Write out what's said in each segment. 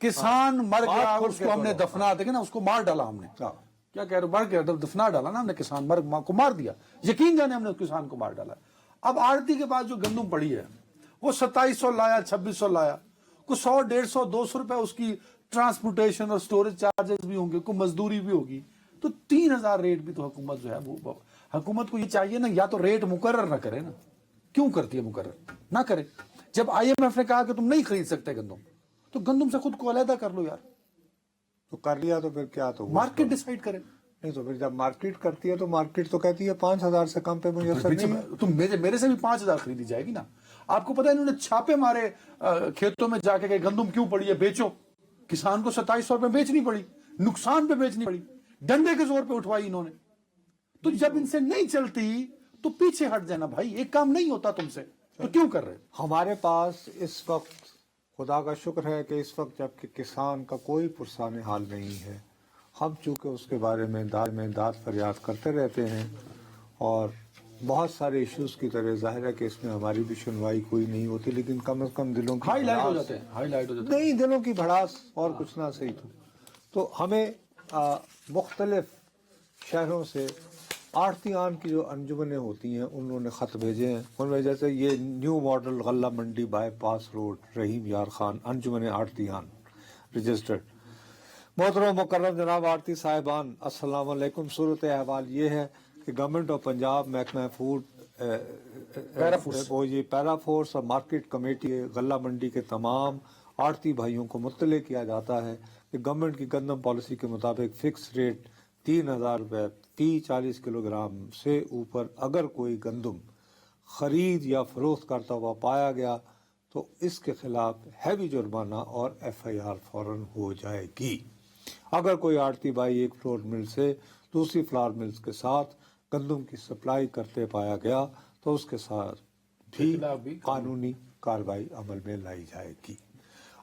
किसान मर गया, उसको हमने दफना, देखे ना, उसको मार डाला हमने। क्या कह रहे हो, मर गया, दफना डाला ना हमने, किसान को मार दिया, यकीन जाने हमने किसान को मार डाला। अब आड़ती के पास जो गंदम पड़ी है वो 2700 लाया, 2600 लाया, कुछ 100, 150, 200 रुपए उसकी ट्रांसपोर्टेशन और स्टोरेज चार्जेस भी होंगे, कुछ मजदूरी भी होगी, तो 3000 रेट भी तो हुकूमत जो है वो, हुकूमत को ये चाहिए ना, या तो रेट मुकर्रर ना करे ना, क्यों करती है मुकर्रर, ना करे। जब IMF ने कहा कि तुम नहीं खरीद सकते गंदम, तो गंदम से खुद को अलहदा कर लो यार। तो कर लिया तो फिर क्या, तो मार्केट डिसाइड करे। नहीं तो फिर जब मार्केट करती है तो मार्केट तो कहती है 5000 से कम पे मुयसर नहीं है। तुम मेरे से भी 5000 खरीदी जाएगी ना। आपको पता है इन्होंने छापे मारे खेतों में जाके गए, गंदम क्यों पड़ी है, बेचो। किसान को 2700 रुपए बेचनी पड़ी, नुकसान पे बेचनी पड़ी, डंडे के जोर पे उठवाई इन्होंने। तो जब इनसे नहीं चलती तो पीछे हट जाना भाई, एक काम नहीं होता तुमसे, तो क्यों कर रहे। हमारे पास इस वक्त खुदा का शुक्र है कि इस वक्त जबकि किसान का कोई पुरसाने हाल नहीं है, हम चूंकि उसके बारे में दाद फरियाद करते रहते हैं, और बहुत सारे इश्यूज की तरह जाहिर है कि इसमें हमारी भी सुनवाई कोई नहीं होती, लेकिन कम से कम दिलों की हाईलाइट हो जाते हैं, हाईलाइट हो जाते हैं। नहीं, दिलों की भड़ास और कुछ ना सही तो हमें मुख्तलिफ शहरों से आड़तियान की जो अंजुमनें होती हैं उन्होंने ख़त भेजे हैं। उनमें जैसे ये न्यू मॉडल गल्ला मंडी बाईपास रोड, रहीम यार खान, अंजुमन आड़तियान रजिस्टर्ड। मोहतरम मुकर्रम जनाब आड़ती साहिबान, अस्सलाम वालेकुम। सूरत अहवाल ये है कि गवर्नमेंट ऑफ पंजाब, महकमा फूड, पैराफोर्स और मार्केट कमेटी गल्ला मंडी के तमाम आड़ती भाइयों को मुत्तले किया जाता है कि गवर्नमेंट की गंदम पॉलिसी के मुताबिक फिक्स रेट 3000 रुपये फी 40 किलोग्राम से ऊपर अगर कोई गंदम खरीद या फरोख्त करता हुआ पाया गया तो इसके खिलाफ हैवी जुर्माना और FIR फौरन हो जाएगी। अगर कोई आड़ती भाई एक फ्लोर मिल से दूसरी फ्लावर मिल्स के साथ गंदम की सप्लाई करते पाया गया तो उसके साथ भी कानूनी कार्रवाई अमल में लाई जाएगी।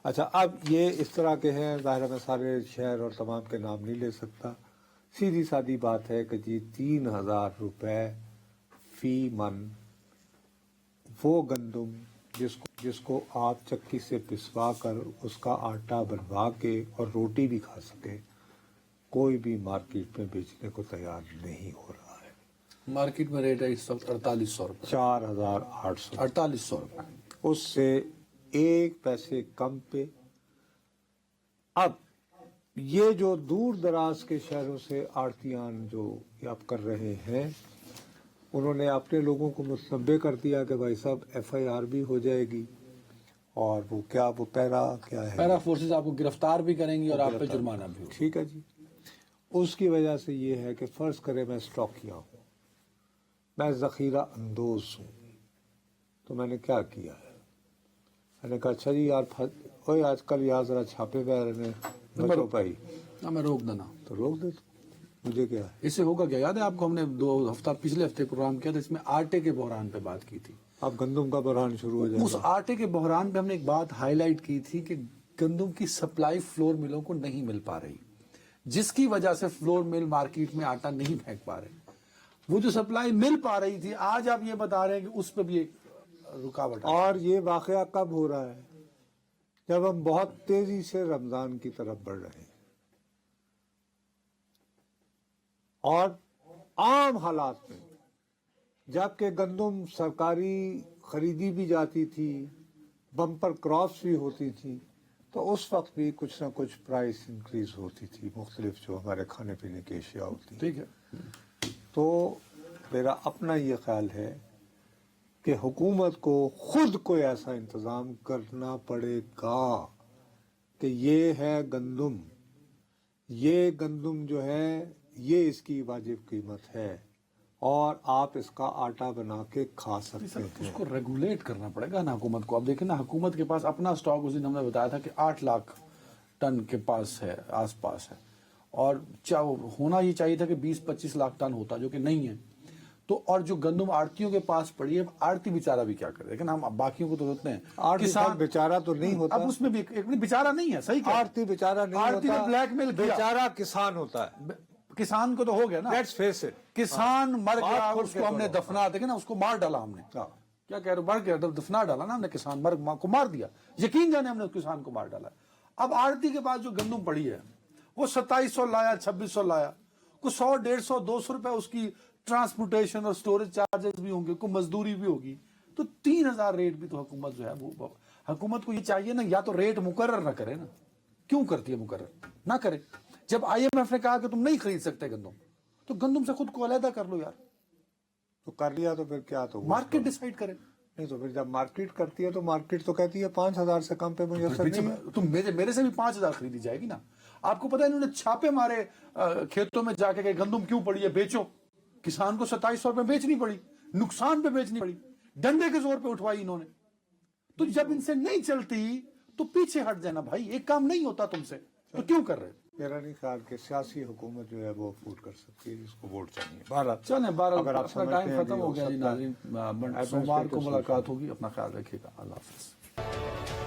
अच्छा, अब ये इस तरह के हैं, ज़ाहिर मैं सारे शहर और तमाम के नाम नहीं ले सकता। सीधी सादी बात है कि जी 3000 रुपये फी मन वो गंदम जिसको आप चक्की से पिसवा कर उसका आटा बनवा के और रोटी भी खा सके, कोई भी मार्केट में बेचने को तैयार नहीं हो रहा है। मार्केट में रेट है इस वक्त 4800 रुपये, 4800, 4800 रुपये, उससे 1 पैसे कम पे। अब ये जो दूर दराज के शहरों से आड़तियान जो अब कर रहे हैं, उन्होंने अपने लोगों को मुतनब्बे कर दिया कि भाई साहब FIR भी हो जाएगी और वो क्या, वो क्या है, पैरा फोर्सेस आपको गिरफ्तार भी करेंगी और आप पे जुर्माना भी होगा। ठीक है जी। उसकी वजह से ये है कि फर्ज करें मैं स्टॉकिया हूँ, मैं ज़ख़ीरा अंदोज हूँ, तो मैंने क्या किया है, मैंने कहा अच्छा जी यार ओए आजकल यार ज़रा छापे पै रहे हैं बचो भाई, मैं रोक देना, तो रोक दे, मुझे क्या है। इससे होगा क्या, याद है आपको हमने पिछले हफ्ते प्रोग्राम किया था, इसमें आटे के बहरान पे बात की थी। अब गंदम का बहरान शुरू हो जाएगा। उस आटे के बहरान पे हमने एक बात हाईलाइट की थी कि गंदम की सप्लाई फ्लोर मिलों को नहीं मिल पा रही, जिसकी वजह से फ्लोर मिल मार्केट में आटा नहीं फेंक पा रहे। वो जो सप्लाई मिल पा रही थी, आज आप ये बता रहे हैं कि उस पर भी एक रुकावट। और ये वाकया कब हो रहा है, जब हम बहुत तेजी से रमजान की तरफ बढ़ रहे हैं और आम हालात में जबकि गंदम सरकारी खरीदी भी जाती थी, बम्पर क्रॉप्स भी होती थी, तो उस वक्त भी कुछ ना कुछ प्राइस इंक्रीज होती थी, मुख्तलिफ जो हमारे खाने पीने की अशिया होती। ठीक है, तो मेरा अपना ये ख्याल है कि हुकूमत को खुद कोई ऐसा इंतज़ाम करना पड़ेगा कि ये है गंदम, ये गंदम जो है ये इसकी वाजिब कीमत है और आप इसका आटा बना के खा सकते हैं। उसको रेगुलेट करना पड़ेगा ना हुकूमत को। अब देखें ना, हुकूमत के पास अपना स्टॉक उस दिन हमने बताया था कि 8 लाख टन के पास है, आसपास है, और होना ये चाहिए था कि 20-25 लाख टन होता, जो कि नहीं है। तो और जो गंदम आड़तियों के पास पड़ी है, आड़ती बेचारा भी क्या करे, लेकिन हम बाकियों को तो होते हैं, किसान बेचारा तो नहीं होता। अब उसमें भी एक बेचारा नहीं है, सही आड़ती बेचारा नहीं आड़ती होता, ने ब्लैकमेल किया, बेचारा किसान होता है। किसान को तो हो गया ना, लेट्स फेस इट, किसान मर गया, उसको हमने दफना, देखे ना, उसको मार डाला हमने। क्या कह रहे हो, मर गया, दफना डाला ना हमने, किसान को मार दिया, यकीन जाने हमने किसान को मार डाला। اب आड़ती के पास जो गंदम पड़ी है वो 2700 लाया, 2600 लाया, कुछ 100, 150, 200 रुपए उसकी ट्रांसपोर्टेशन और स्टोरेज चार्जेस भी होंगे, कोई मजदूरी भी होगी, तो 3000 रेट भी तो हुकूमत जो है वो हुकूमत को ये चाहिए ना, या तो रेट मुकर्रर ना करे ना, क्यों करती है मुकर्रर, ना करे। जब IMF ने कहा कि तुम नहीं खरीद सकते गंदम, तो गंदम से खुद को अलहदा कर लो यार, तो कर लिया तो फिर क्या, तो मार्केट डिसाइड करे। नहीं तो फिर जब मार्केट करती है तो मार्केट तो कहती है 5000 से कम पे मुयसर नहीं है। तुम मेरे से भी 5000 खरीदी जाएगी ना। आपको पता है इन्होंने छापे मारे खेतों में जाके कि गंदम क्यों पड़ी है, बेचो। किसान को 2700 रुपए बेचनी पड़ी, नुकसान पे बेचनी पड़ी, डंडे के जोर पे उठवाई इन्होंने। तो जब इनसे नहीं चलती तो पीछे हट जाना भाई, एक काम नहीं होता तुमसे, तो क्यों कर रहे हो? मेरा नहीं ख्याल कि सियासी हुकूमत जो है वो अफोर्ड कर सकती है, जिसको वोट चाहिए। भारत चले अगर आप अपना समझते टाइम हैं खत्म कि हो हो गया जी सकता है, नाज़रीन, सोमवार को मुलाकात होगी, अपना ख्याल रखिएगा, अल्लाह हाफ़िज़।